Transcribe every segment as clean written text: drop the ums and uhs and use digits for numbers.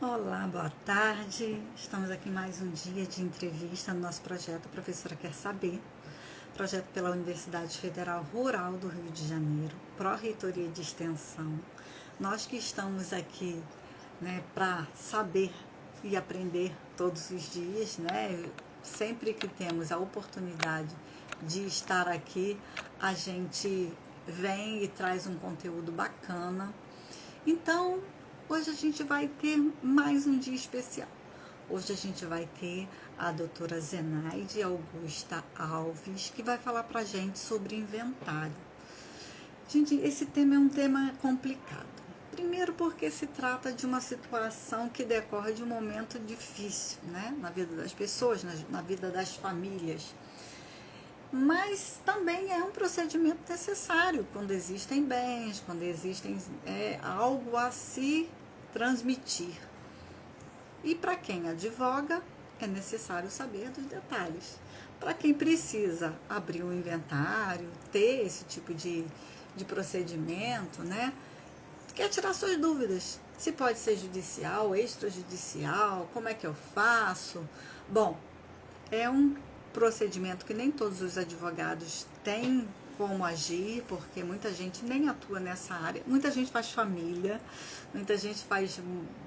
Olá, boa tarde. Estamos aqui mais um dia de entrevista no nosso projeto A Professora Quer Saber, projeto pela Universidade Federal Rural do Rio de Janeiro, Pró-Reitoria de Extensão. Nós que estamos aqui, para saber e aprender todos os dias, Sempre que temos a oportunidade de estar aqui, a gente vem e traz um conteúdo bacana. Então, hoje a gente vai ter mais um dia especial. Hoje a gente vai ter a doutora Zenaide Augusta Alves, que vai falar pra gente sobre inventário. Gente, esse tema é um tema complicado. Primeiro porque se trata de uma situação que decorre de um momento difícil, na vida das pessoas, na vida das famílias. Mas também é um procedimento necessário quando existem bens, quando existem algo a se transmitir. E para quem advoga, é necessário saber dos detalhes. Para quem precisa abrir um inventário, ter esse tipo de procedimento, quer tirar suas dúvidas. Se pode ser judicial, extrajudicial, como é que eu faço? Bom, é um procedimento que nem todos os advogados têm como agir, porque muita gente nem atua nessa área, muita gente faz família, muita gente faz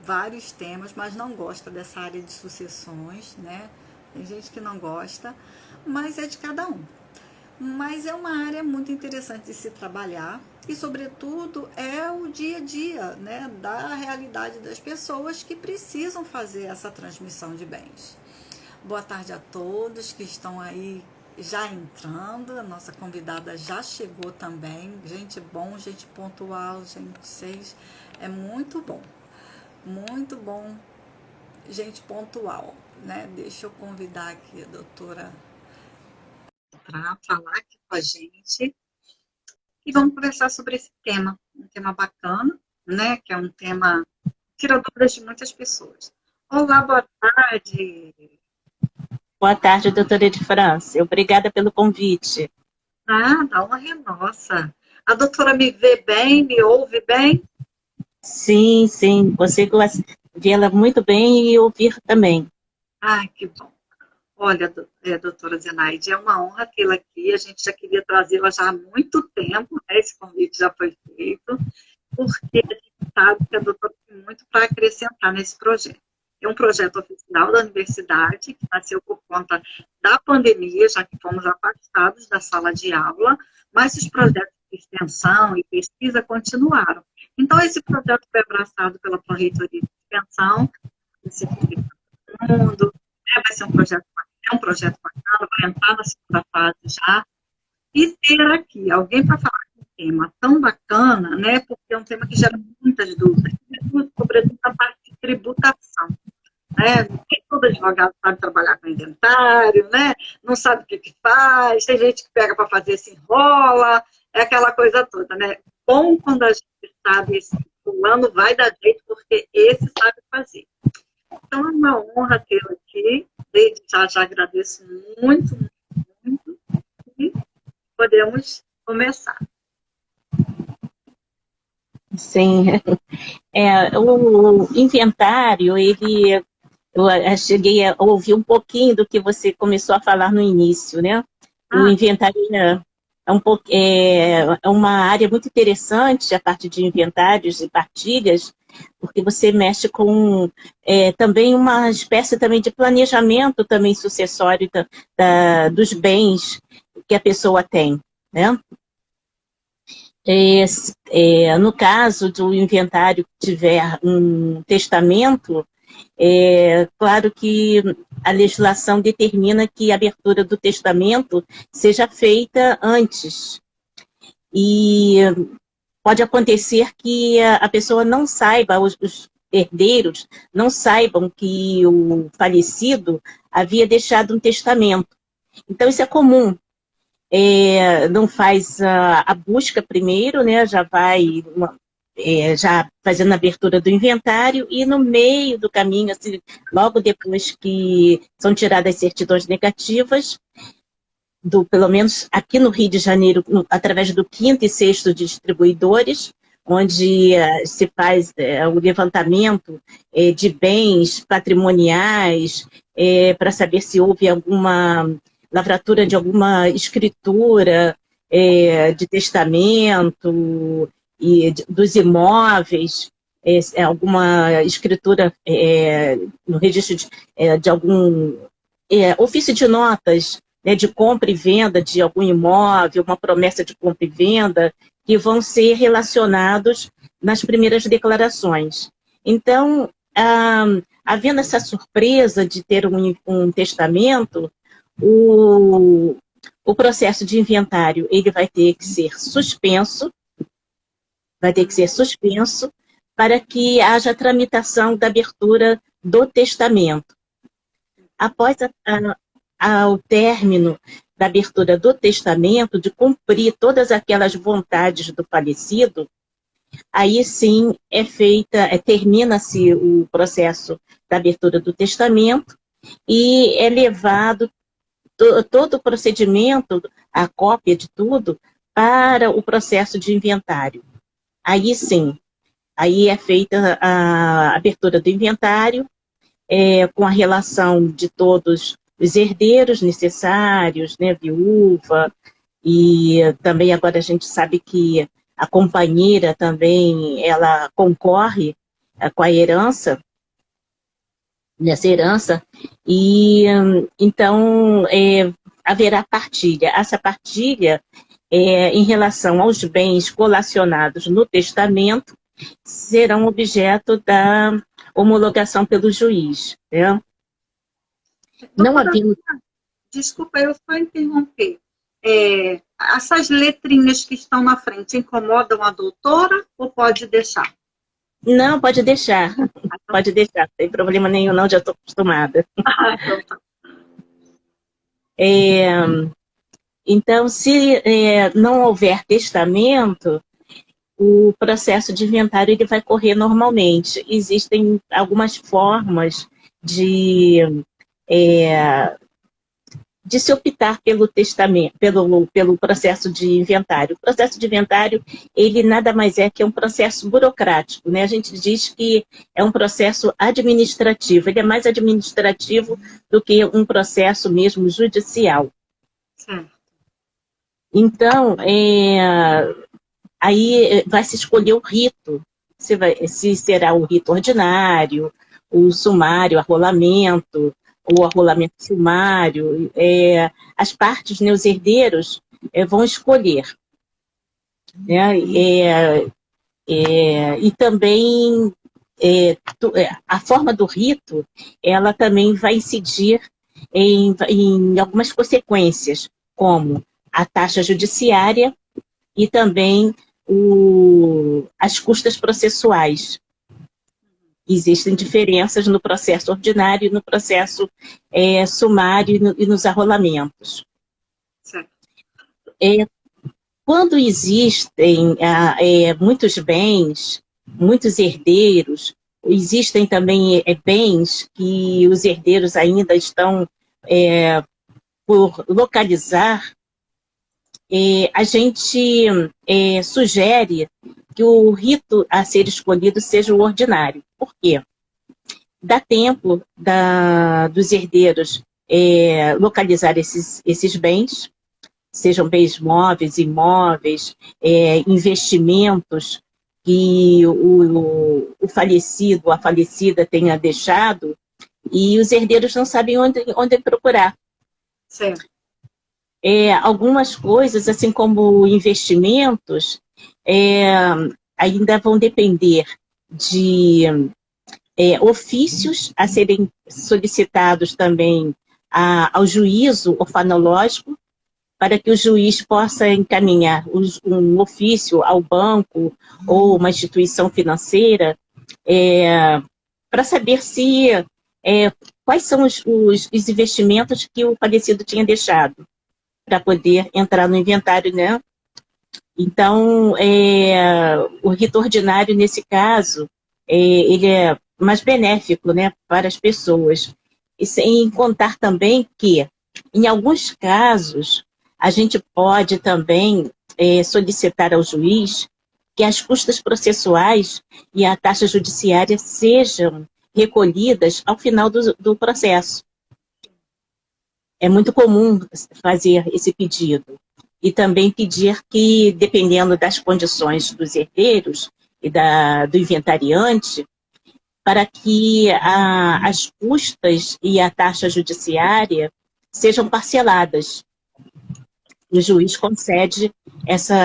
vários temas, mas não gosta dessa área de sucessões, Tem gente que não gosta, mas é de cada um. Mas é uma área muito interessante de se trabalhar e, sobretudo, é o dia a dia, da realidade das pessoas que precisam fazer essa transmissão de bens. Boa tarde a todos que estão aí já entrando. A nossa convidada já chegou também. Gente bom, gente pontual, gente, vocês é muito bom. Muito bom, gente pontual, Deixa eu convidar aqui a doutora para falar aqui com a gente e vamos conversar sobre esse tema, um tema bacana, Que é um tema que tira dúvidas de muitas pessoas. Olá, boa tarde. Boa tarde, doutora de França. Obrigada pelo convite. Dá uma nossa. A doutora me vê bem, me ouve bem? Sim, sim, consigo vê-la muito bem e ouvir também. Que bom. Olha, doutora Zenaide, é uma honra tê-la aqui. A gente já queria trazê-la já há muito tempo, Esse convite já foi feito, porque a gente sabe que a doutora tem muito para acrescentar nesse projeto. É um projeto oficial da universidade, que nasceu por conta da pandemia, já que fomos afastados da sala de aula, mas os projetos de extensão e pesquisa continuaram. Então, esse projeto foi abraçado pela Pró-Reitoria de Extensão, esse mundo, vai ser um projeto bacana, vai entrar na segunda fase já, e ter aqui alguém para falar de um tema tão bacana, porque é um tema que gera muitas dúvidas, sobretudo na parte de tributação. Nem todo advogado sabe trabalhar com inventário, Não sabe o que faz, tem gente que pega para fazer, se enrola, é aquela coisa toda, Bom quando a gente sabe esse fulano vai dar jeito, porque esse sabe fazer. Então, é uma honra tê-lo aqui, desde já agradeço muito, muito, e podemos começar. Sim, o inventário, eu cheguei a ouvir um pouquinho do que você começou a falar no início, O inventário é uma área muito interessante, a parte de inventários e partilhas, porque você mexe com também uma espécie também de planejamento também sucessório dos bens que a pessoa tem, no caso do inventário que tiver um testamento, claro que a legislação determina que a abertura do testamento seja feita antes. E pode acontecer que a pessoa não saiba, os herdeiros não saibam que o falecido havia deixado um testamento. Então, isso é comum. Não faz a busca primeiro, já vai já fazendo a abertura do inventário e no meio do caminho, assim, logo depois que são tiradas as certidões negativas, pelo menos aqui no Rio de Janeiro, através do 5º e 6º distribuidores, onde se faz o levantamento de bens patrimoniais para saber se houve alguma lavratura de alguma escritura de testamento e dos imóveis, alguma escritura no registro de algum ofício de notas, né, de compra e venda de algum imóvel, uma promessa de compra e venda, que vão ser relacionados nas primeiras declarações. Então, havendo essa surpresa de ter um testamento, o processo de inventário ele vai ter que ser suspenso, para que haja tramitação da abertura do testamento. Após o término da abertura do testamento, de cumprir todas aquelas vontades do falecido, aí sim termina-se o processo da abertura do testamento e é levado todo o procedimento, a cópia de tudo, para o processo de inventário. Aí sim, aí é feita a abertura do inventário, com a relação de todos os herdeiros necessários, né, viúva, e também agora a gente sabe que a companheira também, ela concorre com a herança, nessa herança, e então haverá partilha. Essa partilha, em relação aos bens colacionados no testamento, serão objeto da homologação pelo juiz. Né? Não havia... Desculpa, eu só interromper. Essas letrinhas que estão na frente incomodam a doutora ou pode deixar? Não, pode deixar. Pode deixar, não tem problema nenhum, não, já estou acostumada. Então tá. Então, se não houver testamento, o processo de inventário ele vai correr normalmente. Existem algumas formas de se optar pelo testamento, pelo processo de inventário. O processo de inventário, ele nada mais é que um processo burocrático, né? A gente diz que é um processo administrativo, ele é mais administrativo do que um processo mesmo judicial. Certo. Então, aí vai se escolher o rito, se será o rito ordinário, o sumário, arrolamento, o arrolamento sumário, as partes, né, os herdeiros vão escolher. Né? E também a forma do rito, ela também vai incidir em algumas consequências, como a taxa judiciária e também as custas processuais. Existem diferenças no processo ordinário e no processo sumário e nos arrolamentos. Certo. Quando existem muitos bens, muitos herdeiros, existem também bens que os herdeiros ainda estão por localizar, a gente sugere que o rito a ser escolhido seja o ordinário. Por quê? Dá tempo dos herdeiros localizar esses bens, sejam bens móveis, imóveis, investimentos que o falecido, a falecida tenha deixado, e os herdeiros não sabem onde procurar. Certo. Algumas coisas, assim como investimentos, ainda vão depender de ofícios a serem solicitados também ao juízo orfanológico, para que o juiz possa encaminhar um ofício ao banco ou uma instituição financeira para saber quais são os investimentos que o falecido tinha deixado, para poder entrar no inventário, né? Então, o rito ordinário, nesse caso, ele é mais benéfico, né, para as pessoas. E sem contar também que, em alguns casos, a gente pode também solicitar ao juiz que as custas processuais e a taxa judiciária sejam recolhidas ao final do processo. É muito comum fazer esse pedido. E também pedir que, dependendo das condições dos herdeiros e do inventariante, para que as custas e a taxa judiciária sejam parceladas. O juiz concede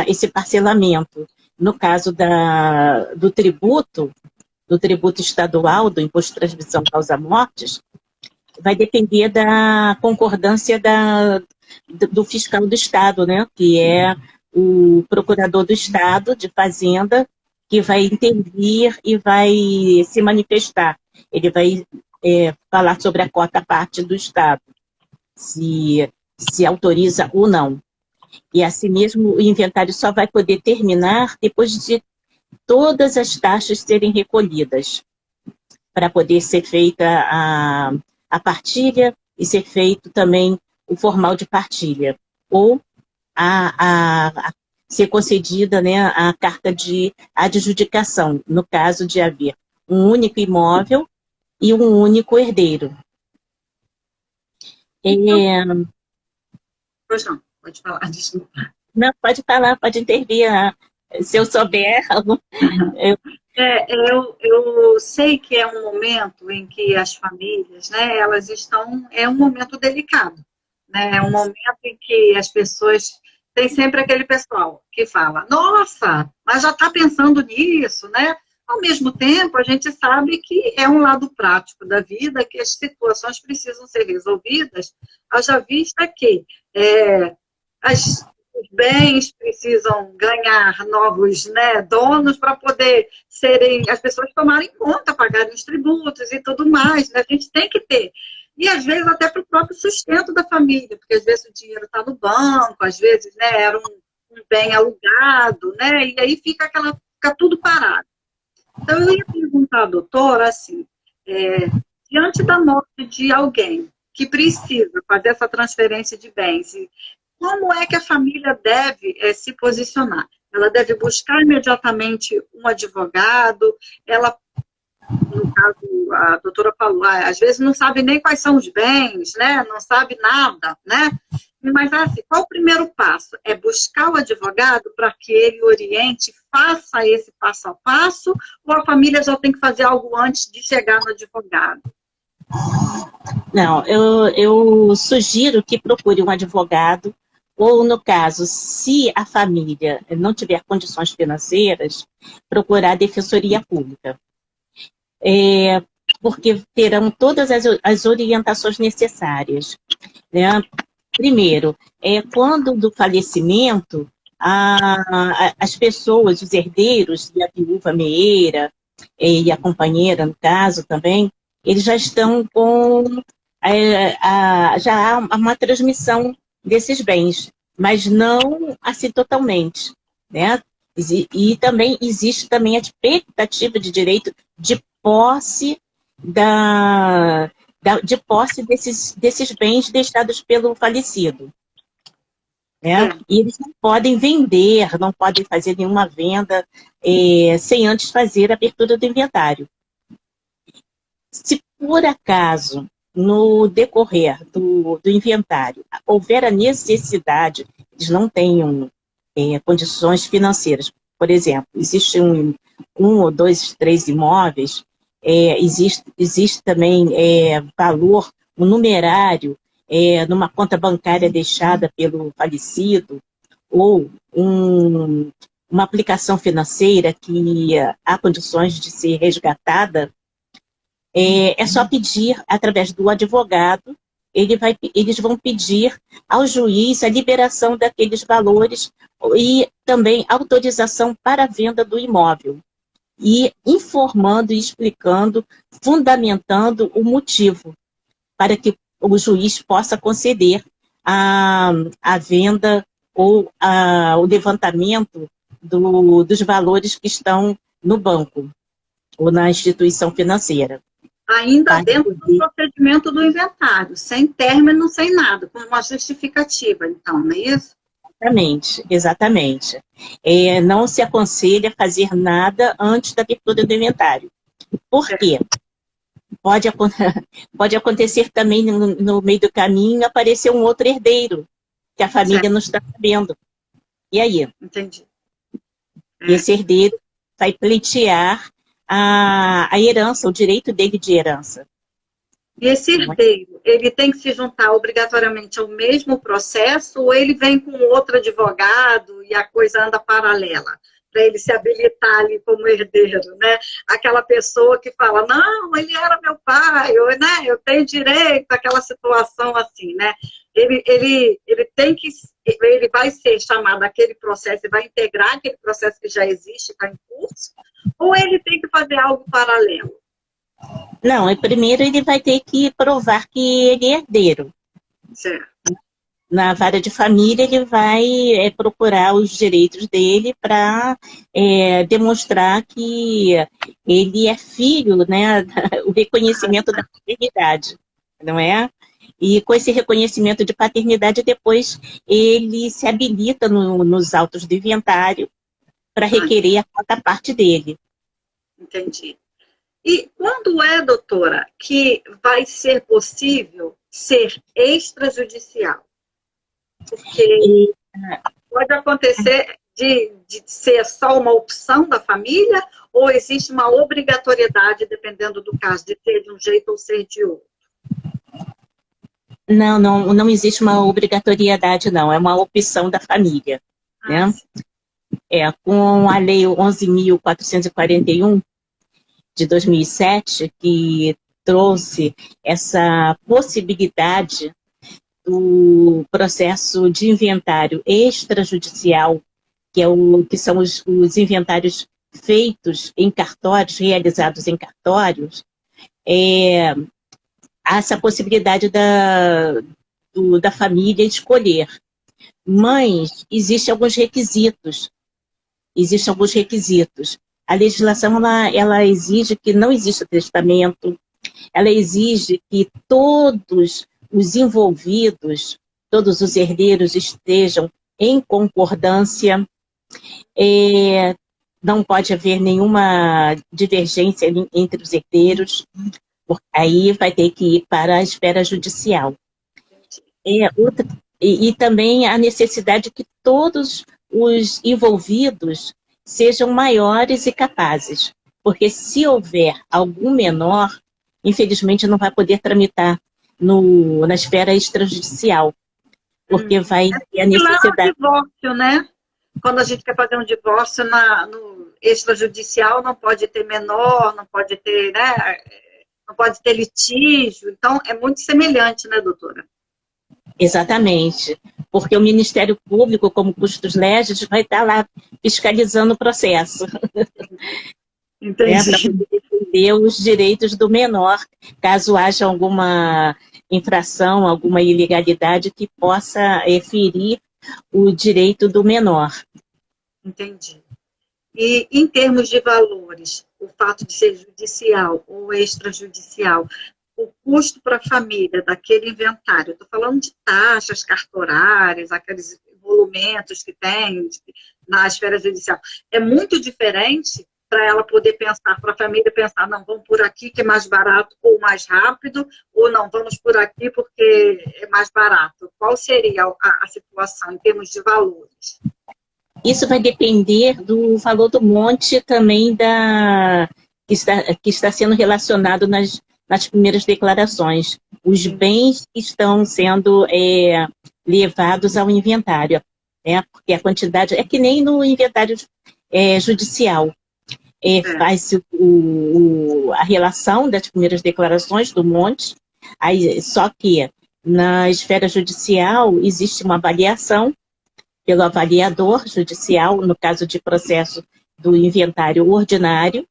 esse parcelamento. No caso do tributo estadual, do Imposto de Transmissão Causa-Mortes, vai depender da concordância do fiscal do Estado, né? Que é o procurador do Estado de Fazenda, que vai intervir e vai se manifestar. Ele vai falar sobre a cota à parte do Estado, se autoriza ou não. E assim mesmo o inventário só vai poder terminar depois de todas as taxas serem recolhidas, para poder ser feita a partilha e ser feito também o formal de partilha, ou ser concedida, né, a carta de adjudicação, no caso de haver um único imóvel e um único herdeiro. Pois não, pode falar, desculpa. Não, pode falar, pode intervir. Se eu souber... Eu sei que é um momento em que as famílias, né, elas estão... É um momento delicado, né? É um momento em que as pessoas... Tem sempre aquele pessoal que fala, nossa, mas já está pensando nisso, né? Ao mesmo tempo, a gente sabe que é um lado prático da vida, que as situações precisam ser resolvidas, haja vista que os bens precisam ganhar novos, né, donos para poder as pessoas tomarem conta, pagarem os tributos e tudo mais, né? A gente tem que ter. E às vezes até para o próprio sustento da família, porque às vezes o dinheiro está no banco, às vezes, né, era um bem alugado, né? E aí fica tudo parado. Então eu ia perguntar à doutora, assim, diante da morte de alguém que precisa fazer essa transferência de bens, como é que a família deve se posicionar? Ela deve buscar imediatamente um advogado, no caso, a doutora falou, às vezes não sabe nem quais são os bens, né? Não sabe nada, né? Mas assim, qual o primeiro passo? É buscar o advogado para que ele oriente, faça esse passo a passo, ou a família já tem que fazer algo antes de chegar no advogado? Não, eu sugiro que procure um advogado, ou no caso, se a família não tiver condições financeiras, procurar a defensoria pública. Porque terão todas as orientações necessárias, né? Primeiro, quando do falecimento, as pessoas, os herdeiros, e a viúva meeira, e a companheira, no caso também, eles já estão com... já há uma transmissão desses bens, mas não assim totalmente, né? E também existe também a expectativa de direito de posse desses bens deixados pelo falecido. Né? E eles não podem vender, não podem fazer nenhuma venda sem antes fazer a abertura do inventário. Se por acaso, no decorrer do inventário, houver a necessidade, eles não tenham condições financeiras, por exemplo, existe um ou dois, três imóveis, existe também valor, um numerário numa conta bancária deixada pelo falecido, ou uma aplicação financeira que há condições de ser resgatada, é só pedir através do advogado, eles vão pedir ao juiz a liberação daqueles valores e também autorização para a venda do imóvel. E informando e explicando, fundamentando o motivo para que o juiz possa conceder a venda ou o levantamento dos valores que estão no banco ou na instituição financeira. Ainda dentro do procedimento do inventário, sem término, sem nada, com uma justificativa, então, não é isso? Exatamente, exatamente. Não se aconselha fazer nada antes da abertura do inventário. Por quê? Pode, pode acontecer também no meio do caminho aparecer um outro herdeiro que a família Certo, não está sabendo. E aí? entendi. Esse herdeiro vai pleitear a herança, o direito dele de herança. E esse Não é? herdeiro, ele tem que se juntar obrigatoriamente ao mesmo processo ou ele vem com outro advogado e a coisa anda paralela? Para ele se habilitar ali como herdeiro, né? Aquela pessoa que fala, não, ele era meu pai, ou, né, eu tenho direito àquela situação assim, né? Ele tem que, ele vai ser chamado aquele processo e vai integrar aquele processo que já existe, está em curso, ou ele tem que fazer algo paralelo? Não, primeiro ele vai ter que provar que ele é herdeiro. Certo. Na vara de família, ele vai procurar os direitos dele para demonstrar que ele é filho, né? O reconhecimento da paternidade, não é? E com esse reconhecimento de paternidade, depois ele se habilita nos autos do inventário para requerer a cota parte dele. Entendi. E quando é, doutora, que vai ser possível ser extrajudicial? Porque pode acontecer de ser só uma opção da família ou existe uma obrigatoriedade, dependendo do caso, de ser de um jeito ou ser de outro? Não existe uma obrigatoriedade, não. É uma opção da família, né? Sim. Com a Lei 11.441, de 2007, que trouxe essa possibilidade do processo de inventário extrajudicial, que são os inventários feitos em cartórios, realizados em cartórios, há essa possibilidade da família escolher. Mas existem alguns requisitos. A legislação ela exige que não exista testamento, ela exige que todos os envolvidos, todos os herdeiros estejam em concordância, não pode haver nenhuma divergência entre os herdeiros, aí vai ter que ir para a esfera judicial. E também a necessidade que todos os envolvidos sejam maiores e capazes, porque se houver algum menor, infelizmente não vai poder tramitar na esfera extrajudicial, porque vai ter a necessidade. É divórcio, né? Quando a gente quer fazer um divórcio no extrajudicial, não pode ter menor, não pode ter, né? Não pode ter litígio. Então, é muito semelhante, né, doutora? Exatamente, porque o Ministério Público, como custos legis, vai estar lá fiscalizando o processo. Entendi. Para poder defender os direitos do menor, caso haja alguma infração, alguma ilegalidade que possa ferir o direito do menor. Entendi. E em termos de valores, o fato de ser judicial ou extrajudicial, o custo para a família daquele inventário, estou falando de taxas cartorárias, aqueles emolumentos que tem na esfera judicial, é muito diferente para ela poder pensar, para a família pensar, não, vamos por aqui que é mais barato ou mais rápido, ou não, vamos por aqui porque é mais barato. Qual seria a situação em termos de valores? Isso vai depender do valor do monte também que está sendo relacionado nas primeiras declarações. Os bens que estão sendo levados ao inventário, né? Porque a quantidade é que nem no inventário judicial. Faz a relação das primeiras declarações do monte, só que na esfera judicial existe uma avaliação pelo avaliador judicial, no caso de processo do inventário ordinário.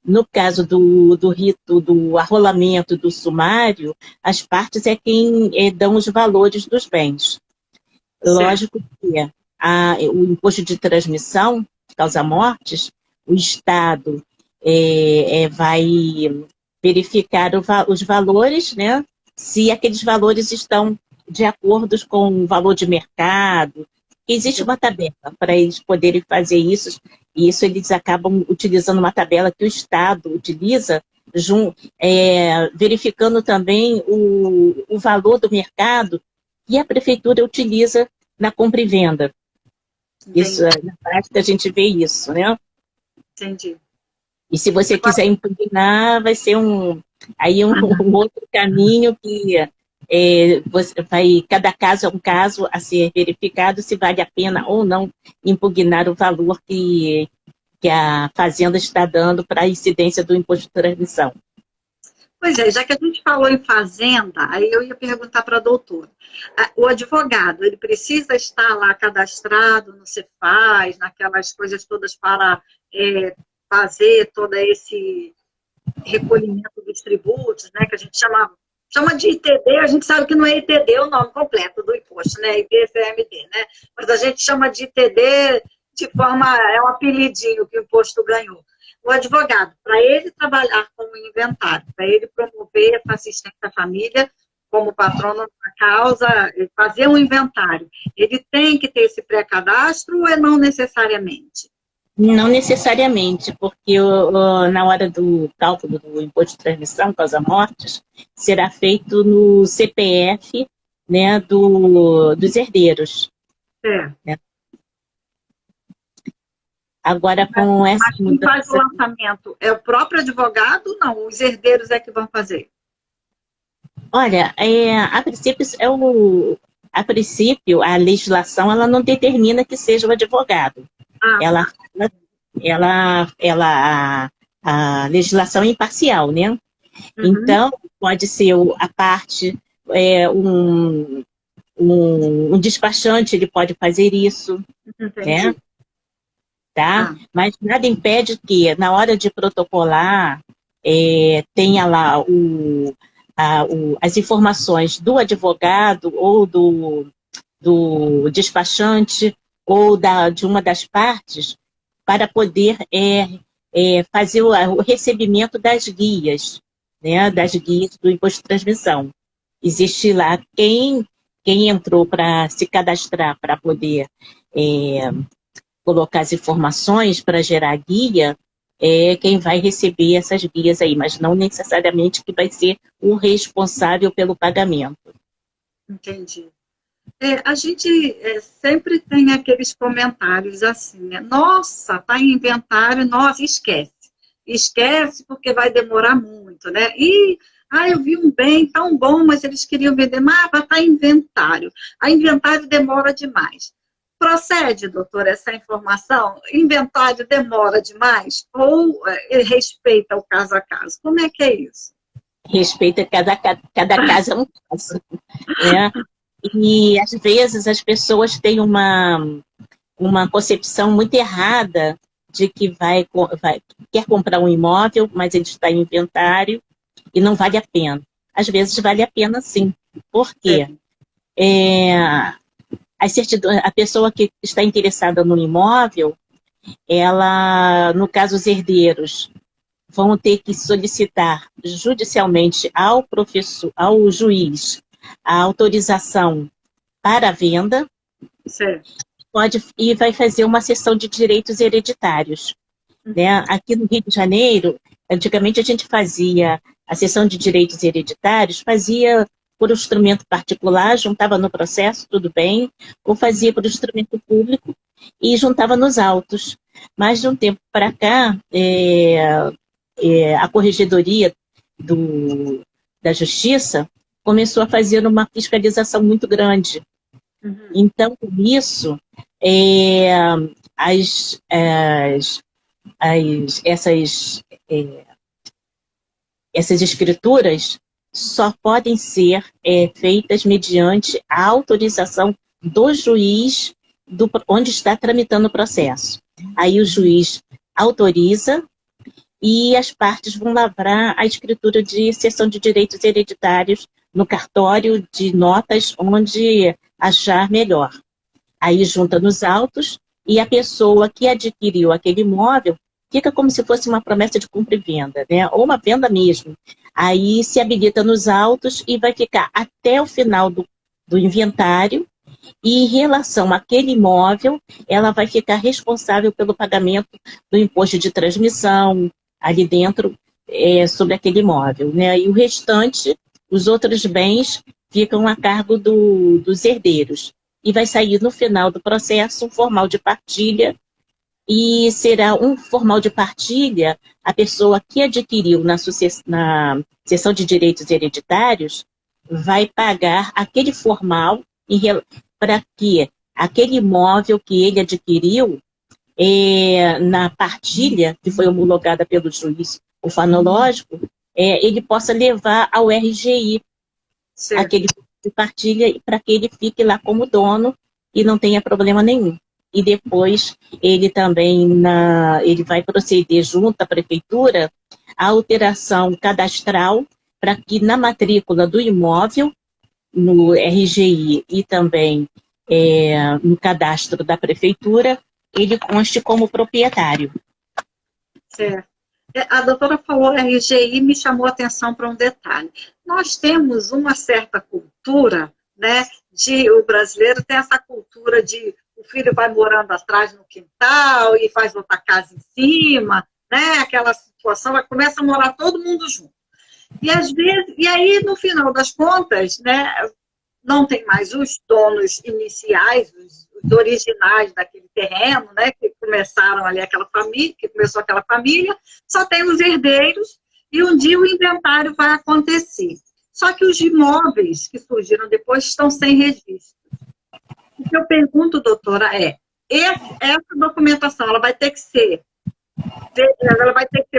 No caso do rito do arrolamento do sumário, as partes é quem dão os valores dos bens. Lógico que o imposto de transmissão, causa-mortes, o Estado vai verificar os valores, né? Se aqueles valores estão de acordo com o valor de mercado, existe uma tabela para eles poderem fazer isso, e isso eles acabam utilizando uma tabela que o Estado utiliza, verificando também o valor do mercado que a prefeitura utiliza na compra e venda. Isso, na prática, a gente vê isso, né? Entendi. E se você quiser impugnar, vai ser um outro caminho que cada caso é um caso a ser verificado se vale a pena ou não impugnar o valor que a Fazenda está dando para a incidência do imposto de transmissão. Pois é, já que a gente falou em fazenda, aí eu ia perguntar para a doutora. O advogado, ele precisa estar lá cadastrado no Cefaz, naquelas coisas todas para fazer todo esse recolhimento dos tributos, né, que a gente chama de ITD, a gente sabe que não é ITD o nome completo do imposto, né, IPCMD, né, mas a gente chama de ITD de forma, é um apelidinho que o imposto ganhou. O advogado, para ele trabalhar como inventário, para ele promover essa assistência à família como patrono da causa, fazer um inventário, ele tem que ter esse pré-cadastro ou é não necessariamente? Não necessariamente, porque na hora do cálculo do imposto de transmissão, causa-mortes, será feito no CPF, né, dos herdeiros. Né? Agora, com essa mudança... Mas quem faz o lançamento é o próprio advogado? Não, os herdeiros é que vão fazer? Olha, a princípio, a legislação ela não determina que seja o advogado. A legislação é imparcial, né? Uhum. Então, pode ser a parte, um despachante, ele pode fazer isso, né? Tá? Mas nada impede que, na hora de protocolar, tenha lá as informações do advogado ou do despachante ou de uma das partes para poder fazer o recebimento das guias, né, das guias do imposto de transmissão. Existe lá quem entrou para se cadastrar para poder colocar as informações para gerar guia, quem vai receber essas guias aí, mas não necessariamente que vai ser o responsável pelo pagamento. Entendi. A gente sempre tem aqueles comentários assim, né? Nossa, tá em inventário, nossa, esquece. Esquece porque vai demorar muito, né? Eu vi um bem tão bom, mas eles queriam vender, mas tá em inventário. A inventário demora demais. Procede, doutor, essa informação? Inventário demora demais? Ou respeita o caso a caso? Como é que é isso? Respeita cada caso é um caso. Né? E, às vezes, as pessoas têm uma concepção muito errada de que quer comprar um imóvel, mas ele está em inventário e não vale a pena. Às vezes, vale a pena, sim. Por quê? A pessoa que está interessada no imóvel, ela, no caso, os herdeiros, vão ter que solicitar judicialmente ao juiz a autorização para a venda. Certo. E vai fazer uma cessão de direitos hereditários. Né? Aqui no Rio de Janeiro, antigamente a gente fazia a cessão de direitos hereditários, fazia por instrumento particular, juntava no processo, tudo bem, ou fazia por instrumento público e juntava nos autos. Mas de um tempo para cá, a Corregedoria da Justiça começou a fazer uma fiscalização muito grande. Então, com isso, essas escrituras só podem ser feitas mediante a autorização do juiz onde está tramitando o processo. Aí o juiz autoriza e as partes vão lavrar a escritura de cessão de direitos hereditários no cartório de notas onde achar melhor. Aí junta nos autos e a pessoa que adquiriu aquele imóvel fica como se fosse uma promessa de compra e venda, né? Ou uma venda mesmo. Aí se habilita nos autos e vai ficar até o final do inventário e em relação àquele imóvel, ela vai ficar responsável pelo pagamento do imposto de transmissão ali dentro, sobre aquele imóvel, né? E o restante, os outros bens, ficam a cargo dos herdeiros. E vai sair no final do processo um formal de partilha, e será um formal de partilha, a pessoa que adquiriu na cessão de direitos hereditários vai pagar aquele formal para que aquele imóvel que ele adquiriu, na partilha que foi homologada pelo juiz ufanológico, ele possa levar ao RGI aquele de partilha para que ele fique lá como dono e não tenha problema nenhum. E depois ele também ele vai proceder junto à prefeitura a alteração cadastral para que na matrícula do imóvel, no RGI e também no cadastro da prefeitura, ele conste como proprietário. Certo. A doutora falou RGI e me chamou a atenção para um detalhe. Nós temos uma certa cultura, né, o brasileiro tem essa cultura de o filho vai morando atrás no quintal e faz outra casa em cima, né, aquela situação, começa a morar todo mundo junto. E às vezes, e aí no final das contas, né, não tem mais os donos iniciais, os originais daquele terreno, né, que começaram ali aquela família, que começou aquela família, só tem os herdeiros e um dia o inventário vai acontecer. Só que os imóveis que surgiram depois estão sem registro. O que eu pergunto, doutora, essa documentação, ela vai ter que ser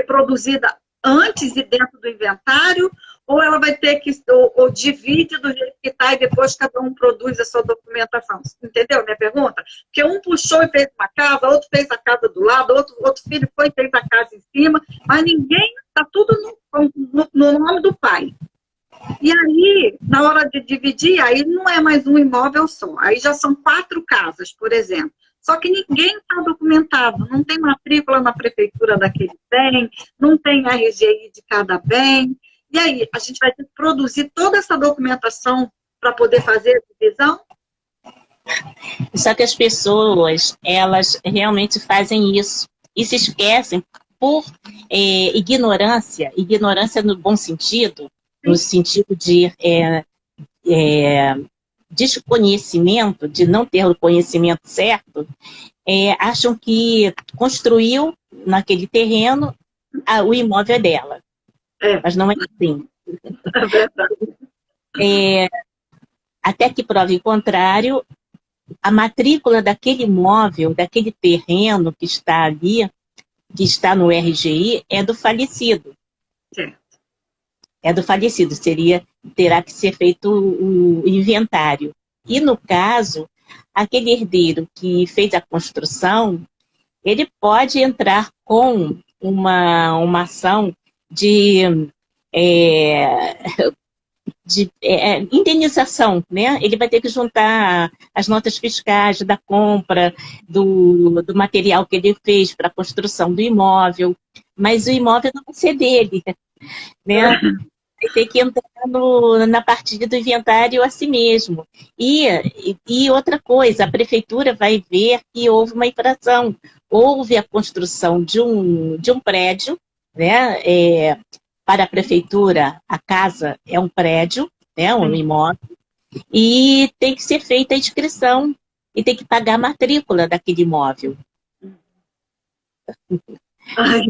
produzida antes e dentro do inventário, ou ela vai ter que, ou divide do jeito que está e depois cada um produz a sua documentação. Entendeu a minha pergunta? Porque um puxou e fez uma casa, outro fez a casa do lado, outro filho foi e fez a casa em cima, mas ninguém, está tudo no nome do pai. E aí, na hora de dividir, aí não é mais um imóvel só, aí já são 4 casas, por exemplo. Só que ninguém está documentado, não tem matrícula na prefeitura daquele bem, não tem RGI de cada bem. E aí, a gente vai ter que produzir toda essa documentação para poder fazer a divisão? Só que as pessoas, elas realmente fazem isso e se esquecem por ignorância no bom sentido, no sentido de desconhecimento, de não ter o conhecimento certo, acham que construiu naquele terreno, o imóvel é dela. Mas não é assim. É verdade. Até que prove o contrário, a matrícula daquele imóvel, daquele terreno que está ali, que está no RGI, é do falecido. Certo. É do falecido, terá que ser feito o inventário. E, no caso, aquele herdeiro que fez a construção, ele pode entrar com uma ação de indenização, né? Ele vai ter que juntar as notas fiscais da compra do material que ele fez para a construção do imóvel, mas o imóvel não vai ser dele, né? Vai ter que entrar na partilha do inventário a si mesmo. E outra coisa, a prefeitura vai ver que houve uma infração. Houve a construção de um prédio, né? Para a prefeitura, a casa é um prédio, né? Um imóvel, e tem que ser feita a inscrição e tem que pagar a matrícula daquele imóvel. Ai,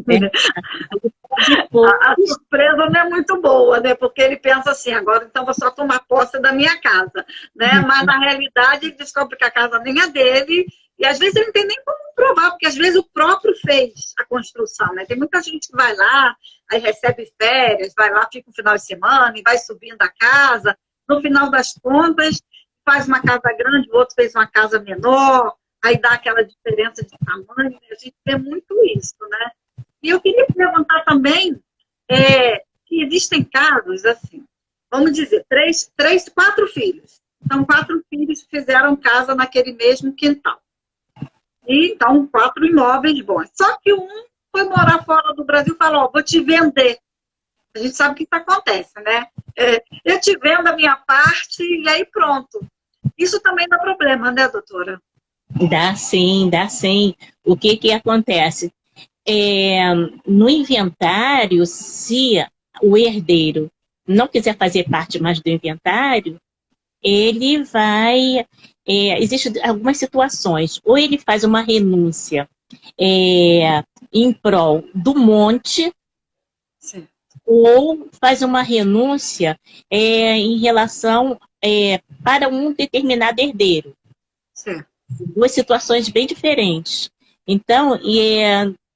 a surpresa não é muito boa, né? Porque ele pensa assim, agora então vou só tomar posse da minha casa, né? Mas na realidade ele descobre que a casa nem é dele e às vezes ele não tem nem como provar, porque às vezes o próprio fez a construção, né? Tem muita gente que vai lá, aí recebe férias, vai lá, fica um final de semana e vai subindo a casa, no final das contas faz uma casa grande, o outro fez uma casa menor, aí dá aquela diferença de tamanho, né? A gente vê muito isso, né? E eu queria perguntar também que existem casos, assim, vamos dizer, 4 filhos. Então, 4 filhos fizeram casa naquele mesmo quintal. E, então, 4 imóveis bons. Só que um foi morar fora do Brasil e falou, vou te vender. A gente sabe o que isso acontece, né? Eu te vendo a minha parte e aí pronto. Isso também dá problema, né, doutora? Dá sim, dá sim. O que que acontece? No inventário, se o herdeiro não quiser fazer parte mais do inventário, ele vai. Existem algumas situações. Ou ele faz uma renúncia em prol do monte, Sim. ou faz uma renúncia em relação para um determinado herdeiro. Sim. Duas situações bem diferentes. Então,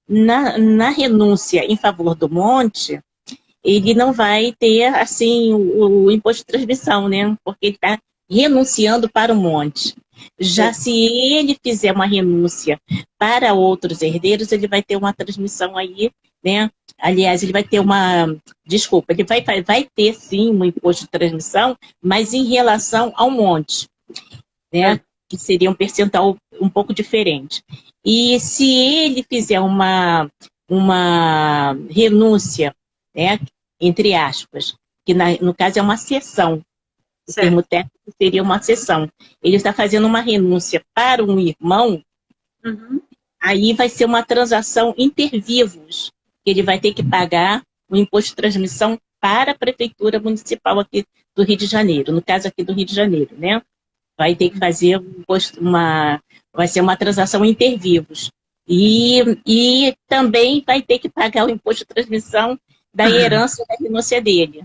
na renúncia em favor do monte, ele não vai ter assim o imposto de transmissão, né? Porque ele está renunciando para o monte. Já Sim. se ele fizer uma renúncia para outros herdeiros, ele vai ter uma transmissão aí, né? Aliás, ele vai ter desculpa, ele vai ter sim um imposto de transmissão, mas em relação ao monte, né? Que seria um percentual um pouco diferente. E se ele fizer uma renúncia, né, entre aspas, que no caso é uma cessão, o termo técnico seria uma cessão. Ele está fazendo uma renúncia para um irmão, aí vai ser uma transação inter vivos, que ele vai ter que pagar o imposto de transmissão para a Prefeitura Municipal aqui do Rio de Janeiro, no caso aqui do Rio de Janeiro, né? Vai ter que fazer vai ser uma transação inter vivos. E também vai ter que pagar o imposto de transmissão da herança da renúncia dele.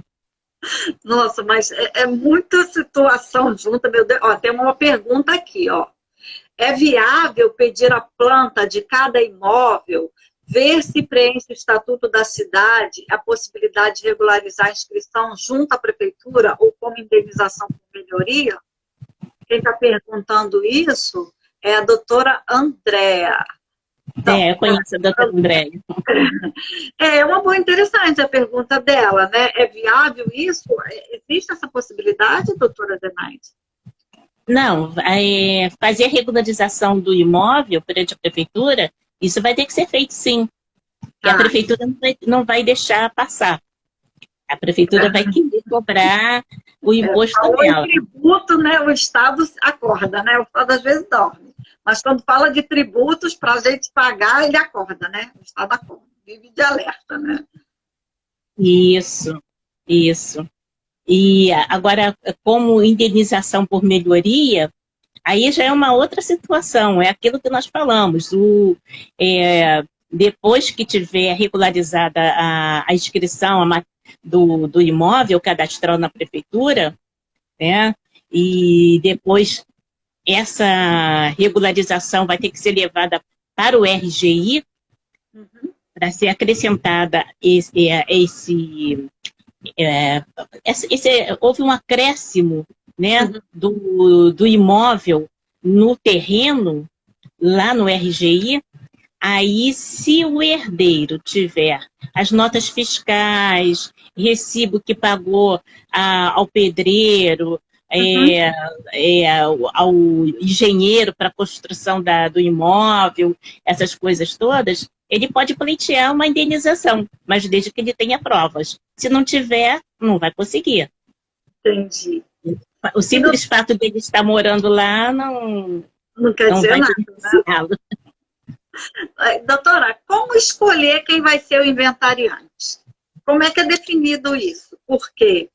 Nossa, mas é muita situação junta, meu Deus. Ó, tem uma pergunta aqui, ó. É viável pedir a planta de cada imóvel, ver se preenche o estatuto da cidade, a possibilidade de regularizar a inscrição junto à prefeitura ou como indenização por melhoria? Quem está perguntando isso é a doutora Andréa. Então, eu conheço a doutora Andréa. É uma boa interessante a pergunta dela, né? É viável isso? Existe essa possibilidade, doutora Zenaide? Não, fazer a regularização do imóvel perante a prefeitura, isso vai ter que ser feito sim. Porque a prefeitura não vai deixar passar. A prefeitura vai querer cobrar o imposto dela. O tributo, né? O Estado acorda, né? O Estado às vezes dorme. Mas quando fala de tributos, para a gente pagar, ele acorda, né? O Estado acorda, vive de alerta, né? Isso. E agora, como indenização por melhoria, aí já é uma outra situação, é aquilo que nós falamos. Depois que tiver regularizada a inscrição do imóvel cadastral na prefeitura, né, e depois essa regularização vai ter que ser levada para o RGI, para ser acrescentada houve um acréscimo, né, do imóvel no terreno, lá no RGI. Aí, se o herdeiro tiver as notas fiscais, recibo que pagou ao pedreiro, ao engenheiro para a construção do imóvel, essas coisas todas, ele pode pleitear uma indenização, mas desde que ele tenha provas. Se não tiver, não vai conseguir. Entendi. O simples fato de ele estar morando lá não quer dizer vai nada, né? Doutora, como escolher quem vai ser o inventariante? Como é que é definido isso? Porque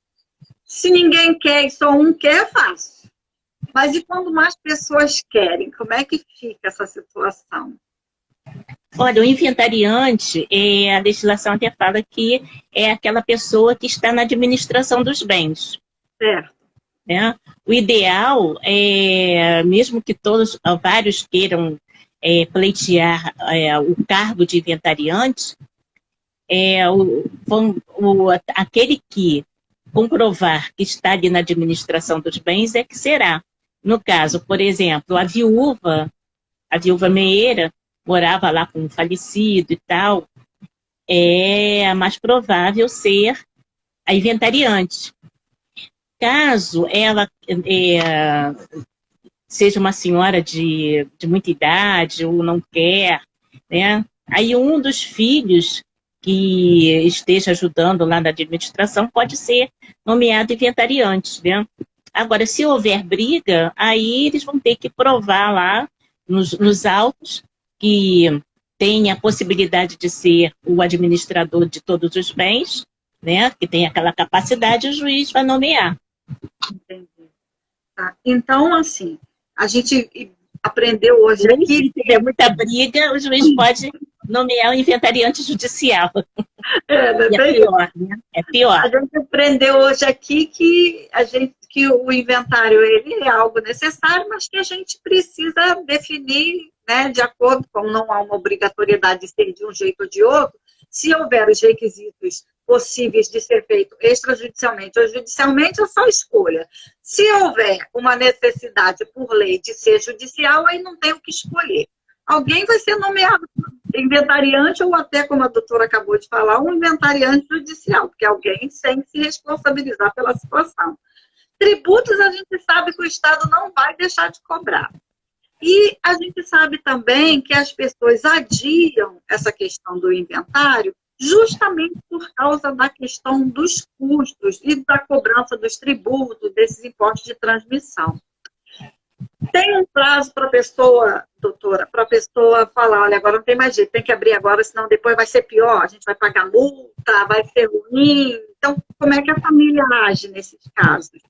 se ninguém quer e só um quer, é fácil. Mas e quando mais pessoas querem? Como é que fica essa situação? Olha, o inventariante, a legislação até fala que é aquela pessoa que está na administração dos bens. Certo. Né? O ideal é, mesmo que vários queiram pleitear o cargo de inventariante, aquele que comprovar que está ali na administração dos bens é que será. No caso, por exemplo, a viúva Meira, morava lá com um falecido e tal, é mais provável ser a inventariante. Caso ela seja uma senhora de muita idade ou não quer, né? Aí um dos filhos que esteja ajudando lá na administração pode ser nomeado inventariante, né? Agora, se houver briga, aí eles vão ter que provar lá nos autos que tem a possibilidade de ser o administrador de todos os bens, né, que tem aquela capacidade, o juiz vai nomear. Entendi. Tá. Então, assim, a gente aprendeu hoje aqui... Se tiver muita briga, o juiz pode nomear o inventariante judicial. É pior, né? É pior. A gente aprendeu hoje aqui que o inventário ele é algo necessário, mas que a gente precisa definir, né, de acordo com não há uma obrigatoriedade de ser de um jeito ou de outro, se houver os requisitos possíveis de ser feito extrajudicialmente ou judicialmente, é só escolha. Se houver uma necessidade por lei de ser judicial, aí não tem o que escolher. Alguém vai ser nomeado inventariante ou até, como a doutora acabou de falar, um inventariante judicial, porque alguém tem que se responsabilizar pela situação. Tributos a gente sabe que o Estado não vai deixar de cobrar. E a gente sabe também que as pessoas adiam essa questão do inventário justamente por causa da questão dos custos e da cobrança dos tributos, desses impostos de transmissão. Tem um prazo para a pessoa, doutora, para a pessoa falar, olha, agora não tem mais jeito, tem que abrir agora, senão depois vai ser pior, a gente vai pagar multa, vai ser ruim. Então, como é que a família age nesses casos?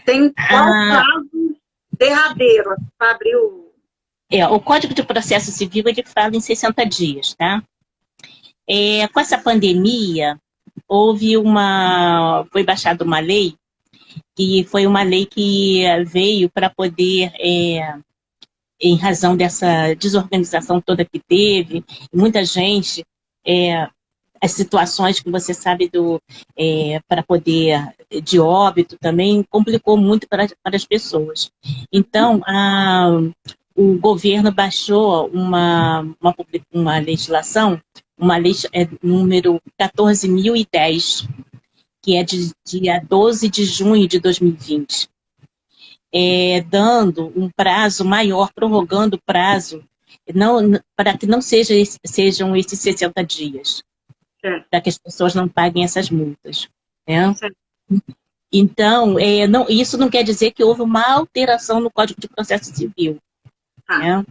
Tem qual prazo derradeiro para abrir o... O Código de Processo Civil, ele fala em 60 dias, tá? Com essa pandemia, foi baixada uma lei, que foi uma lei que veio para poder, em razão dessa desorganização toda que teve, muita gente, as situações que você sabe para poder, de óbito também, complicou muito para as pessoas. Então, o governo baixou uma legislação, uma lei número 14.010, que é de dia 12 de junho de 2020, dando um prazo maior, prorrogando o prazo, para que não sejam esses 60 dias, para que as pessoas não paguem essas multas. Né? Então, isso não quer dizer que houve uma alteração no Código de Processo Civil. Né?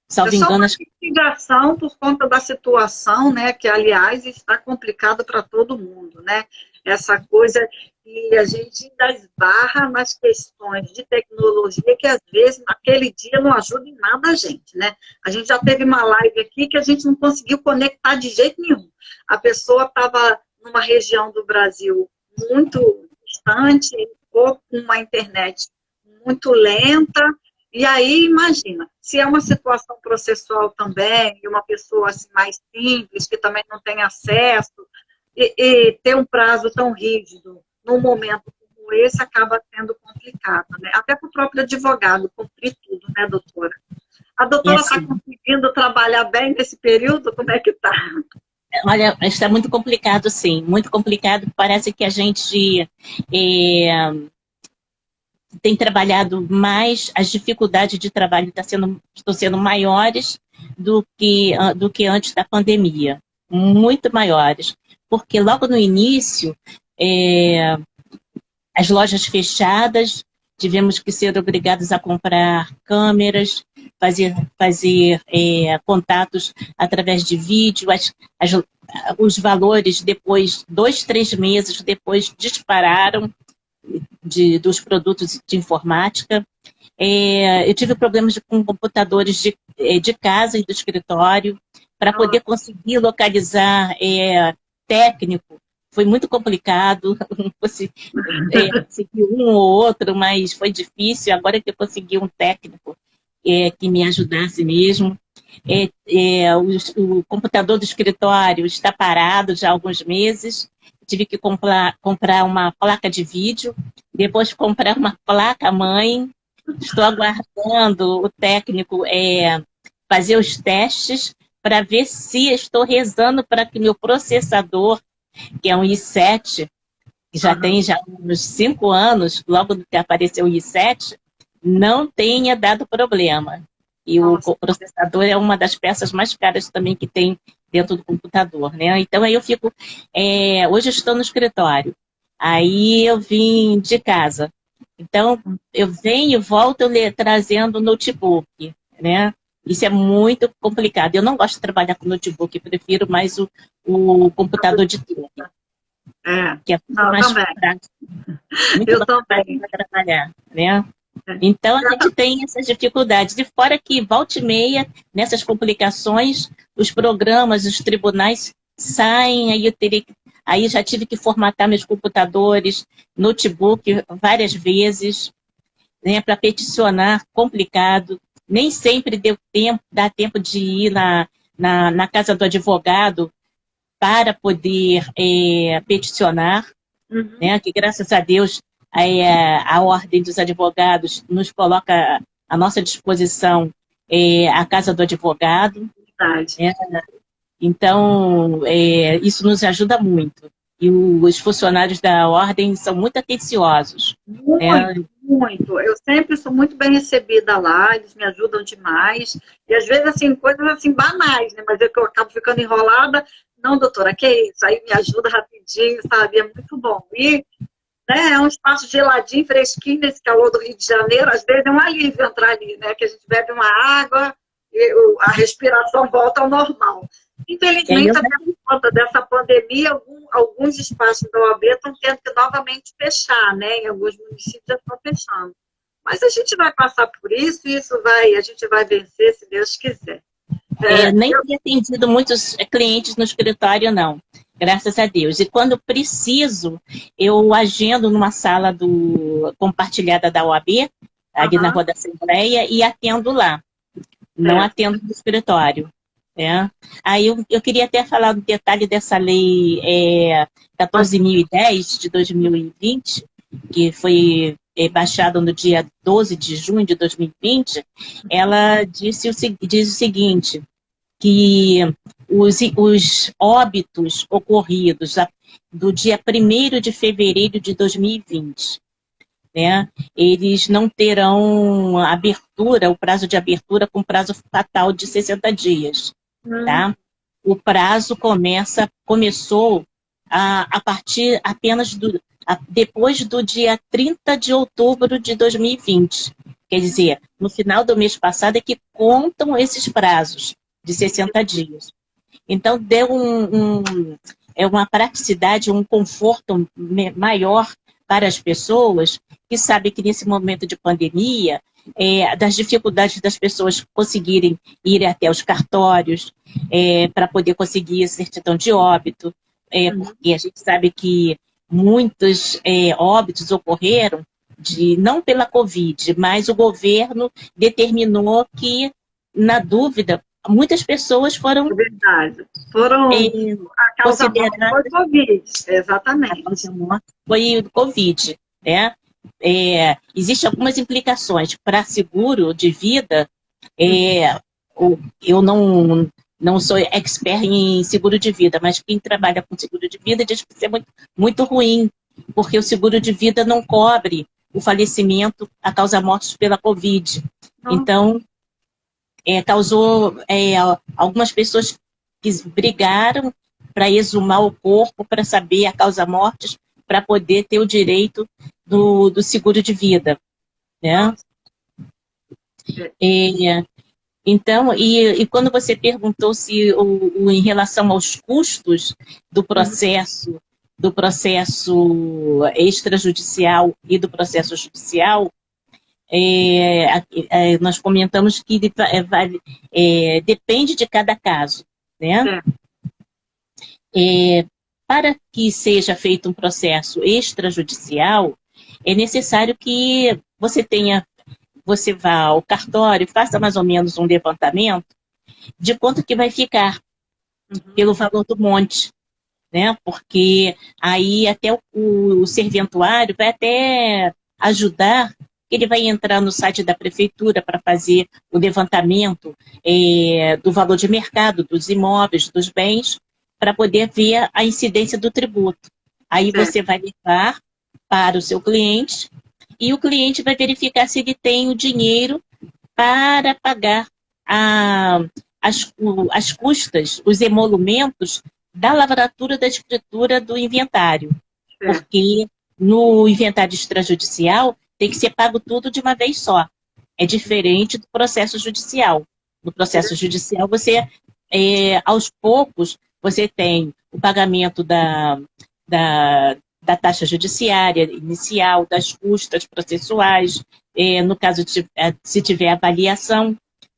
Salvo engano, uma investigação por conta da situação, né, que, aliás, está complicado para todo mundo, né? Essa coisa que a gente ainda esbarra nas questões de tecnologia que, às vezes, naquele dia não ajuda em nada a gente, né? A gente já teve uma live aqui que a gente não conseguiu conectar de jeito nenhum. A pessoa estava numa região do Brasil muito distante, ou com uma internet muito lenta. E aí, imagina, se é uma situação processual também, e uma pessoa assim, mais simples, que também não tem acesso, e ter um prazo tão rígido num momento como esse acaba sendo complicado, né? Até para o próprio advogado cumprir tudo, né, doutora? A doutora está conseguindo trabalhar bem nesse período? Como é que está? Olha, está muito complicado, sim, muito complicado. Parece que a gente tem trabalhado mais, as dificuldades de trabalho estão sendo maiores do que antes da pandemia, muito maiores, porque logo no início, as lojas fechadas, tivemos que ser obrigados a comprar câmeras, fazer contatos através de vídeo, os valores depois, 2, 3 meses depois, dispararam, dos produtos de informática. Eu tive problemas com computadores de casa e do escritório, para poder conseguir localizar técnico. Foi muito complicado, consegui um ou outro, mas foi difícil. Agora que eu consegui um técnico que me ajudasse mesmo. O computador do escritório está parado já há alguns meses. Tive que comprar uma placa de vídeo, depois comprar uma placa-mãe. Estou aguardando o técnico fazer os testes para ver se estou rezando para que meu processador, que é um i7, que já tem uns 5 anos, logo que apareceu o i7, não tenha dado problema. E o processador é uma das peças mais caras também que tem dentro do computador, né? Então, aí eu fico... hoje eu estou no escritório, aí eu vim de casa. Então, eu venho e volto trazendo o notebook, né? Isso é muito complicado. Eu não gosto de trabalhar com notebook, eu prefiro mais o computador de tubo, que é muito não, mais também. prático, muito Eu mais prático também. para trabalhar, né? Então, a gente tem essas dificuldades. E fora que, volta e meia, nessas complicações, os programas, os tribunais saem, aí já tive que formatar meus computadores, notebook várias vezes, né, para peticionar, complicado. Nem sempre dá tempo de ir na casa do advogado para poder peticionar, né, que graças a Deus a Ordem dos Advogados nos coloca à nossa disposição a Casa do Advogado. Verdade. Né? Então, isso nos ajuda muito. E os funcionários da Ordem são muito atenciosos. Né? Muito, muito. Eu sempre sou muito bem recebida lá, eles me ajudam demais. E às vezes, assim, coisas assim banais, né? Mas é que eu acabo ficando enrolada. Não, doutora, que isso? Aí me ajuda rapidinho, sabe? É muito bom. E né, é um espaço geladinho, fresquinho, nesse calor do Rio de Janeiro. Às vezes é um alívio entrar ali, né? Que a gente bebe uma água e a respiração volta ao normal. Infelizmente, até por conta dessa pandemia, alguns espaços da OAB estão tendo que novamente fechar, né? Em alguns municípios já estão fechando. Mas a gente vai passar por isso e a gente vai vencer, se Deus quiser. Nem tenho atendido muitos clientes no escritório, não. Graças a Deus. E quando preciso, eu agendo numa sala compartilhada da OAB, ali na Rua da Assembleia, e atendo lá. Não atendo no escritório. Aí eu queria até falar do detalhe dessa lei 14.010 de 2020, que foi baixada no dia 12 de junho de 2020. Ela diz o seguinte, que os óbitos ocorridos do dia 1º de fevereiro de 2020, né, eles não terão abertura, o prazo de abertura com prazo fatal de 60 dias. Tá? O prazo começou a partir apenas depois do dia 30 de outubro de 2020. Quer dizer, no final do mês passado é que contam esses prazos de 60 dias. Então, deu uma praticidade, um conforto maior para as pessoas que sabem que nesse momento de pandemia, das dificuldades das pessoas conseguirem ir até os cartórios para poder conseguir a certidão de óbito, porque a gente sabe que muitos óbitos ocorreram não pela Covid, mas o governo determinou que, na dúvida, muitas pessoas foram... É verdade. A causa morte foi Covid, exatamente. A causa morte foi o Covid, né? Existem algumas implicações para seguro de vida. Eu não sou expert em seguro de vida, mas quem trabalha com seguro de vida diz que isso é muito, muito ruim, porque o seguro de vida não cobre o falecimento, a causa morte pela Covid. Então, causou algumas pessoas que brigaram para exumar o corpo, para saber a causa morte, para poder ter o direito do seguro de vida, né? Então, e quando você perguntou se em relação aos custos do processo extrajudicial e do processo judicial, nós comentamos que depende de cada caso, né? Para que seja feito um processo extrajudicial, é necessário que você vá ao cartório, faça mais ou menos um levantamento de quanto que vai ficar pelo valor do monte, né? Porque aí até o serventuário vai até ajudar, ele vai entrar no site da prefeitura para fazer o levantamento do valor de mercado, dos imóveis, dos bens, para poder ver a incidência do tributo. Aí você vai levar para o seu cliente e o cliente vai verificar se ele tem o dinheiro para pagar as custas, os emolumentos da lavratura da escritura do inventário. Porque no inventário extrajudicial tem que ser pago tudo de uma vez só. É diferente do processo judicial. No processo judicial, você, aos poucos, você tem o pagamento da taxa judiciária inicial, das custas processuais, no caso, se tiver avaliação,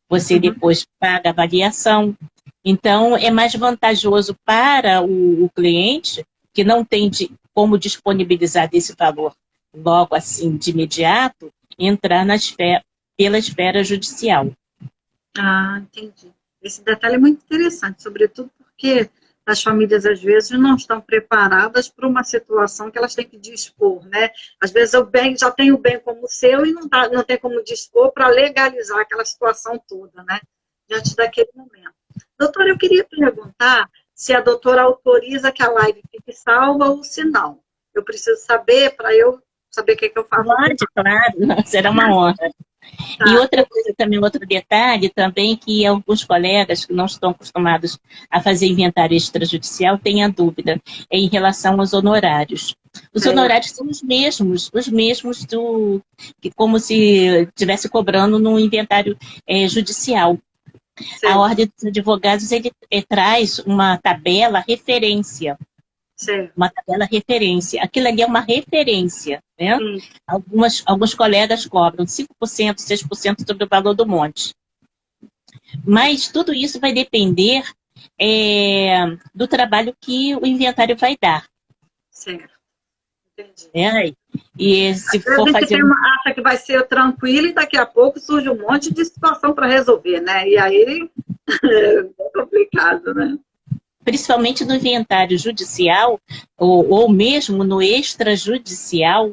você depois paga a avaliação. Então, é mais vantajoso para o cliente, que não tem como disponibilizar desse valor logo assim, de imediato, entrar pela esfera judicial. Ah, entendi. Esse detalhe é muito interessante, sobretudo porque as famílias, às vezes, não estão preparadas para uma situação que elas têm que dispor, né? Às vezes, o bem já tem o bem como seu e não tem como dispor para legalizar aquela situação toda, né? Diante daquele momento. Doutora, eu queria perguntar se a doutora autoriza que a live fique salva ou se não. Eu preciso saber para eu saber o que eu faço. Pode, claro, será uma honra. Tá. E outra coisa também, outro detalhe também, que alguns colegas que não estão acostumados a fazer inventário extrajudicial têm a dúvida, é em relação aos honorários. Os honorários são os mesmos que como se estivesse cobrando no inventário judicial. Sim. A Ordem dos Advogados ele traz uma tabela referência. Sim. Uma tabela referência. Aquilo ali é uma referência, né? Alguns colegas cobram 5%, 6% sobre o valor do monte. Mas tudo isso vai depender do trabalho que o inventário vai dar. Certo. Entendi. E se for fazer... acha que vai ser tranquilo e daqui a pouco surge um monte de situação para resolver, né? E aí é complicado, né? Principalmente no inventário judicial, ou mesmo no extrajudicial,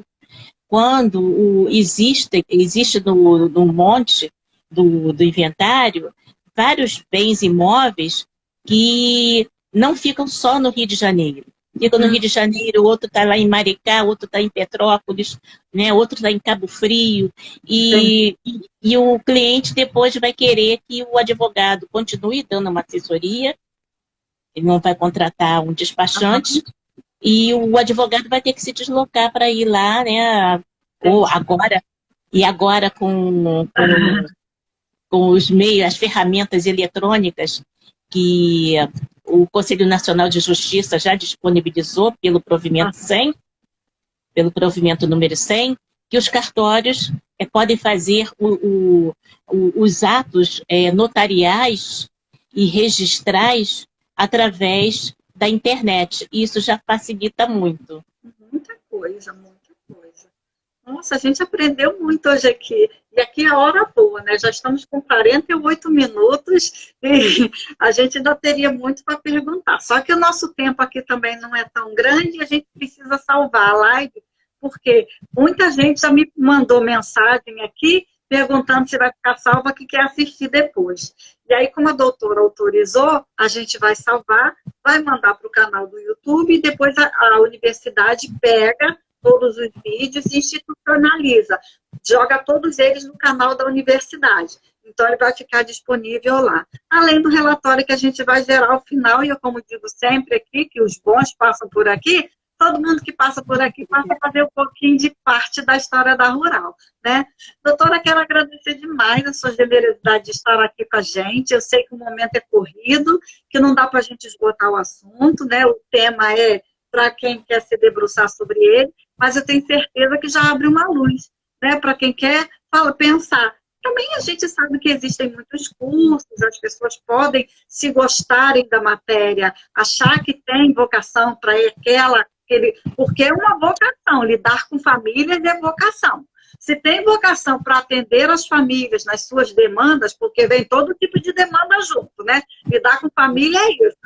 quando existe no monte do inventário vários bens imóveis que não ficam só no Rio de Janeiro. Fica no Rio de Janeiro, outro está lá em Maricá, outro está em Petrópolis, né, outro está em Cabo Frio, e o cliente depois vai querer que o advogado continue dando uma assessoria. Ele não vai contratar um despachante e o advogado vai ter que se deslocar para ir lá, né? Ou agora com os meios, as ferramentas eletrônicas que o Conselho Nacional de Justiça já disponibilizou pelo provimento 100, pelo provimento número 100, que os cartórios podem fazer os atos notariais e registrais através da internet. Isso já facilita muito. Muita coisa, muita coisa. Nossa, a gente aprendeu muito hoje aqui. E aqui é a hora boa, né? Já estamos com 48 minutos e a gente ainda teria muito para perguntar. Só que o nosso tempo aqui também não é tão grande e a gente precisa salvar a live, porque muita gente já me mandou mensagem aqui perguntando se vai ficar salva, que quer assistir depois. E aí, como a doutora autorizou, a gente vai salvar, vai mandar para o canal do YouTube e depois a universidade pega todos os vídeos e institucionaliza. Joga todos eles no canal da universidade. Então, ele vai ficar disponível lá. Além do relatório que a gente vai gerar ao final, e eu, como digo sempre aqui, que os bons passam por aqui, todo mundo que passa por aqui passa a fazer um pouquinho de parte da história da Rural, né? Doutora, quero agradecer demais a sua generosidade de estar aqui com a gente. Eu sei que o momento é corrido, que não dá para a gente esgotar o assunto, né? O tema é para quem quer se debruçar sobre ele, mas eu tenho certeza que já abre uma luz, né? Para quem quer pensar. Também a gente sabe que existem muitos cursos, as pessoas podem, se gostarem da matéria, achar que tem vocação para porque é uma vocação, lidar com famílias é vocação. Se tem vocação para atender as famílias nas suas demandas, porque vem todo tipo de demanda junto, né? Lidar com família é isso.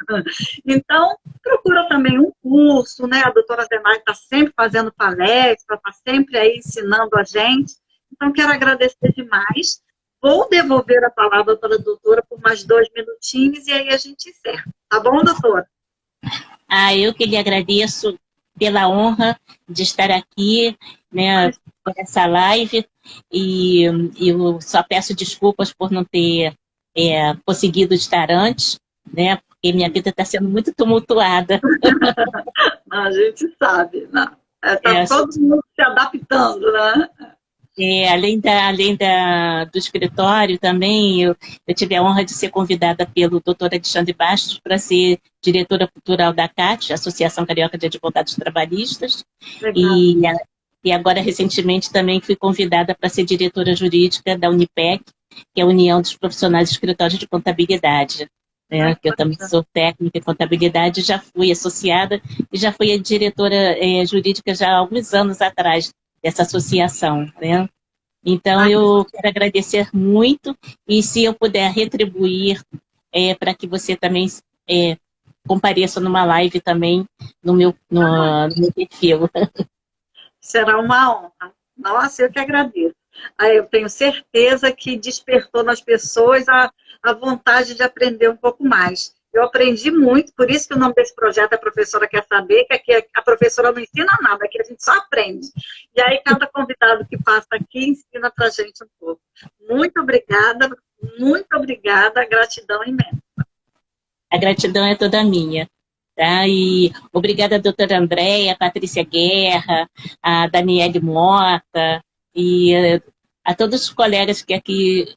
Então, procura também um curso, né? A doutora Zenaide está sempre fazendo palestra, está sempre aí ensinando a gente. Então, quero agradecer demais. Vou devolver a palavra para a doutora por mais 2 minutinhos e aí a gente encerra. Tá bom, doutora? Eu que lhe agradeço pela honra de estar aqui, né, por essa live, e eu só peço desculpas por não ter conseguido estar antes, né, porque minha vida está sendo muito tumultuada. A gente sabe, né? Todo mundo se adaptando, né? Do escritório também, eu tive a honra de ser convidada pelo Dr. Alexandre Bastos para ser diretora cultural da CAT, Associação Carioca de Advogados Trabalhistas, Legal. e agora, recentemente, também fui convidada para ser diretora jurídica da Unipec, que é a União dos Profissionais de Escritórios de Contabilidade, né, que eu também sou técnica em contabilidade, já fui associada e já fui a diretora jurídica já há alguns anos atrás dessa associação, né? Então, eu quero agradecer muito e se eu puder retribuir para que você também compareça numa live também no meu perfil. Será uma honra. Nossa, eu que agradeço. Aí eu tenho certeza que despertou nas pessoas a vontade de aprender um pouco mais. Eu aprendi muito, por isso que o nome desse projeto A Professora Quer Saber, que aqui a professora não ensina nada, aqui a gente só aprende. E aí cada convidado que passa aqui ensina para a gente um pouco. Muito obrigada, gratidão imensa. A gratidão é toda minha. Tá? E obrigada, doutora Andréia, Patrícia Guerra, a Daniele Mota e a todos os colegas que aqui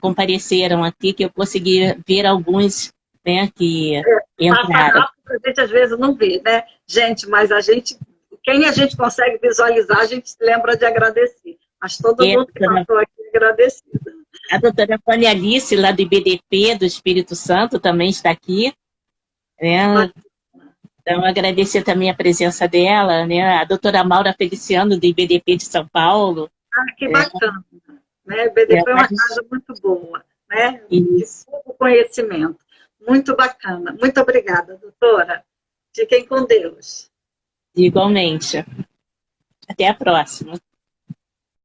compareceram aqui, que eu consegui ver alguns, né, que entraram. Passa rápido, a gente às vezes não vê, né? Gente, mas quem a gente consegue visualizar, a gente lembra de agradecer. Mas todo mundo que passou aqui agradecido. A doutora Tônia Alice, lá do IBDP, do Espírito Santo, também está aqui. Né? Então, agradecer também a presença dela, né? A doutora Maura Feliciano, do IBDP de São Paulo. Ah, que bacana. Né? O IBDP é uma casa muito boa, né? De pouco conhecimento. Muito bacana. Muito obrigada, doutora. Fiquem com Deus. Igualmente. Até a próxima.